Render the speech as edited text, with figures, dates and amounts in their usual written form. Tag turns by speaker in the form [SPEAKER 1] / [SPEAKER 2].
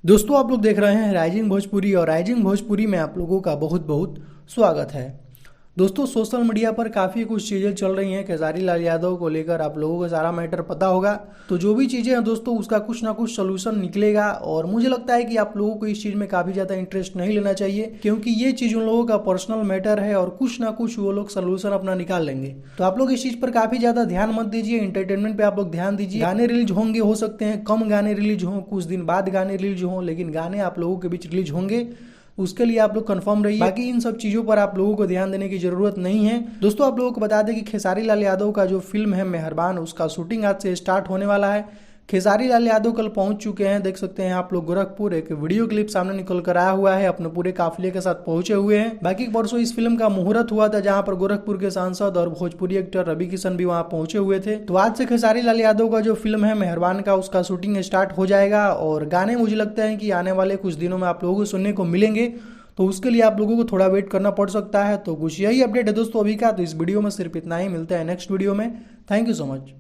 [SPEAKER 1] दोस्तों आप लोग देख रहे हैं राइजिंग भोजपुरी और राइजिंग भोजपुरी में आप लोगों का बहुत बहुत स्वागत है। दोस्तों सोशल मीडिया पर काफ़ी कुछ चीज़ें चल रही हैं खेसारी लाल यादव को लेकर, आप लोगों को सारा मैटर पता होगा। तो जो भी चीज़ें हैं दोस्तों उसका कुछ ना कुछ सोल्यूशन निकलेगा और मुझे लगता है कि आप लोगों को इस चीज़ में काफ़ी ज़्यादा इंटरेस्ट नहीं लेना चाहिए, क्योंकि ये चीज़ उन लोगों का पर्सनल मैटर है और कुछ ना कुछ वो लोग सोल्यूशन अपना निकाल लेंगे। तो आप लोग इस चीज़ पर काफ़ी ज़्यादा ध्यान मत दीजिए, एंटरटेनमेंट पे आप लोग ध्यान दीजिए। गाने रिलीज होंगे, हो सकते हैं कम गाने रिलीज हों, कुछ दिन बाद गाने रिलीज हों, लेकिन गाने आप लोगों के बीच रिलीज होंगे, उसके लिए आप लोग कंफर्म रहिए। बाकी इन सब चीज़ों पर आप लोगों को ध्यान देने की जरूरत नहीं है। दोस्तों आप लोगों को बता दें कि खेसारी लाल यादव का जो फिल्म है मेहरबान, उसका शूटिंग आज से स्टार्ट होने वाला है। खेसारी लाल यादव कल पहुंच चुके हैं, देख सकते हैं आप लोग गोरखपुर। एक वीडियो क्लिप सामने निकल कर आया हुआ है, अपने पूरे काफिले के साथ पहुंचे हुए हैं। बाकी परसों इस फिल्म का मुहूर्त हुआ था, जहां पर गोरखपुर के सांसद और भोजपुरी एक्टर रवि किशन भी वहां पहुंचे हुए थे। तो आज से खेसारी लाल यादव का जो फिल्म है मेहरबान का, उसका शूटिंग स्टार्ट हो जाएगा और गाने मुझे लगता है कि आने वाले कुछ दिनों में आप लोगों को सुनने को मिलेंगे। तो उसके लिए आप लोगों को थोड़ा वेट करना पड़ सकता है। तो कुछ यही अपडेट है दोस्तों अभी का। तो इस वीडियो में सिर्फ इतना ही, मिलता है नेक्स्ट वीडियो में। Thank you so much.